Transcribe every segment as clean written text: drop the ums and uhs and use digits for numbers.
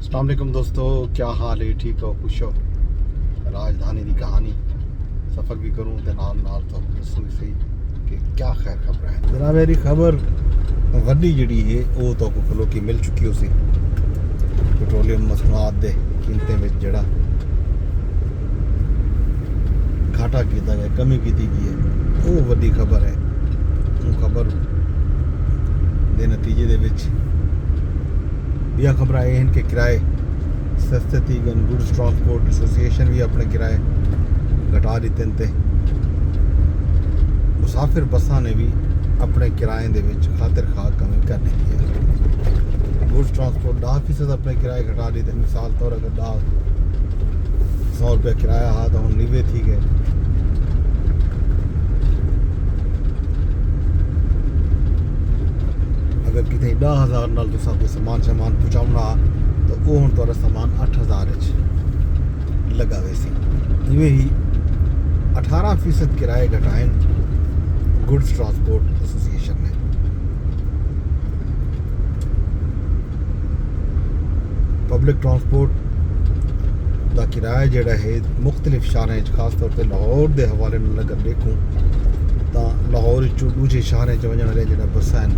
अस्सलाम वालेकुम दोस्तों, क्या हाल है? ठीक हो, खुश हो? राजधानी की कहानी सफ़र भी करूँ तो नाल नाल तो दसूँ सही कि क्या खैर खबर है। जनाब मेरी खबर वड्डी जड़ी है वो तो खलो की मिल चुकी उसी पेट्रोलियम मसनूआत दे कीमतें में जड़ा घाटा किया गया, कमी की गई है, वो वड्डी खबर है। वो खबर के नतीजे दे विच बिया खबर आए हैं कि किराए सस्ते थी गए। गुड्स ट्रांसपोर्ट एसोसिएशन भी अपने किराए घटा दिते थे। मुसाफिर बसा ने भी अपने किराए दे विच खातिर खा कमी करनी थी। गुड्स ट्रांसपोर्ट 10% अपने किराए घटा दिते। मिसाल तौर अगर 100 रुपया किराया हा तो हम 90 थी गए। अगर कितने 10,000 नाल तुसा कोई समान पहुँचाना तो वो हम तुहारा समान 8,000 लगा वैसी। इवें ही 18% किराए घटाए गुड्स ट्रांसपोर्ट एसोसिएशन ने। पब्लिक ट्रांसपोर्ट का किराया जोड़ा है मुख्तलिफ शहरों खास तौर पर लाहौर के हवाले अगर देखूँ तो लाहौर दूजे शहरों वजन वाले जो बसा हैं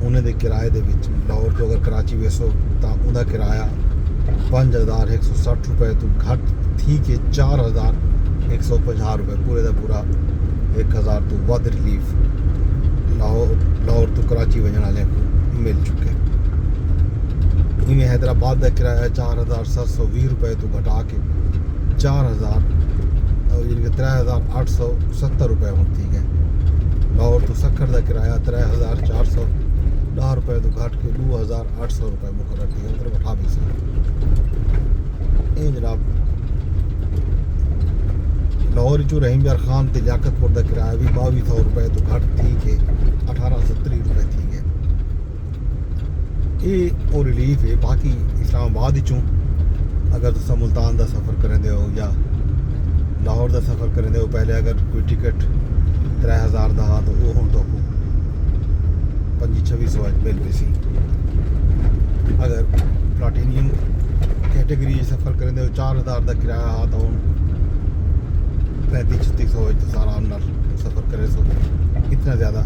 उन्हें किराए दे विच लाहौर तो अगर कराची वेसो तो उनका किराया 5,160 रुपए तो घट थी के 4,150 रुपए पूरे का पूरा 1,000 तो वध रिलीफ लाहौर तो कराची वजन वाले को मिल चुके। इवें हैदराबाद का किराया 4,720 रुपए तो घटा के 3,870 रुपए होती है। लाहौर तो सखर का किराया 3,410 रुपए तो घट के 2,800 रुपए मुकर्रर थी। अंदर उठा भी सही जनाब। लाहौर चो रहीम यार खान ते लियाकतपुर का किराया भी 2,200 रुपए तो घट थी के 1,870 रुपए थी गए। ये वो रिलीफ है। बाकी इस्लामाबाद चों अगर तुसा मुल्तान का सफ़र करेंदे हो या लाहौर का सफ़र करेंदे हो, पहले अगर कोई टिकट 3,000 का हाँ तो वो हम तो 2,500 मिल रही सी। अगर प्लाटीनियम कैटेगरी सफ़र करेंदे हो 4,000 का किराया हाँ तो हम 3500 तो आराम नाल सफ़र करे सो। इतना ज़्यादा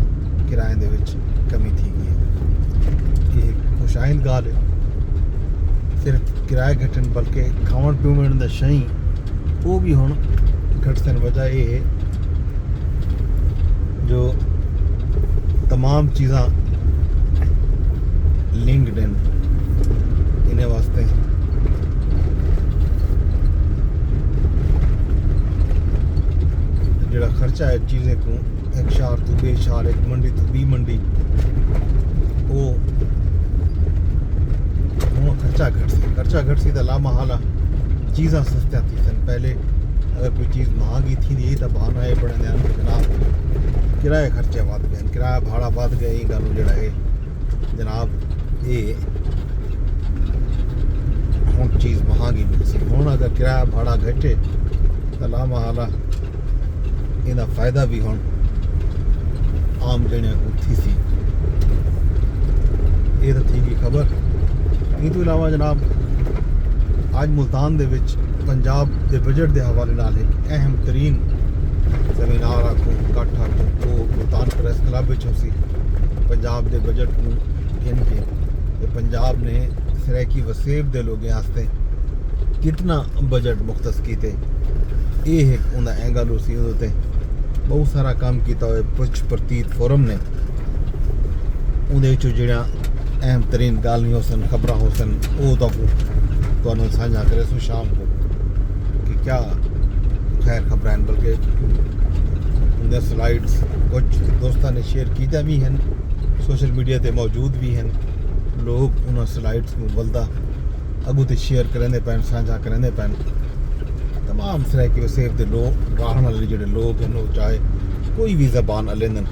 किराए दे विच कमी थी गई है। ये खुशाइन गाल है। सिर्फ किराए घटन बल्कि खावन पीवन का शई वो भी हुण घटन। वजह ये है जो तमाम चीज़ा लिंक्ड इन इन्हें वास्ते जो खर्चा है चीज़ें को एक शहर तो बे शहर, एक मंडी तो बी मंडी, वो खर्चा घट सी तो लामहाला चीज़ा सस्तिया थी सन। पहले अगर कोई चीज़ महंगी थी तो बहाना ये बड़े ध्यान जनाब किराए खर्चे बढ़ गए, किराया भाड़ा बढ़ गया। ये गल जड़ा है जनाब ये हम चीज़ महंगी मिल सी। हूँ अगर किराया भाड़ा घटे तो लामहाला इनका फ़ायदा भी हम आम जने को थी सी। ये तो थी खबर। इन तो इलावा जनाब आज मुल्तान दे विच पंजाब के बजट के हवाले नाल एक अहम तरीन सेमिनार आखो इकट्ठ आखो वो मुल्तान प्रेस क्लब विच सी। पंजाब के बजट को गिन के पंजाब ने सराइकी वसेब के लोगों वास्ते कितना बजट मुख्तस किए ये एक उनका एंगल उसी उदे बहुत सारा काम किया हुए। पुछ प्रतीत फोरम ने उन्हें जो अहम तरीन गालियाँ हो सन खबर हो सन वो तो साझा करे सो शाम को कि क्या खैर खबर हैं। बल्कि उनके स्लाइड्स कुछ दोस्तों ने शेयर किया भी हैं, सोशल मीडिया पे मौजूद भी हैं। लोग उन्होंने स्लाइड्स को बल्दा अगू तो शेयर करेंदे पैन, साझा करेंदे पैन। तमाम तरह के वसेब के लोग रहने वाले जो लोग हैं चाहे कोई भी जबान लेंदन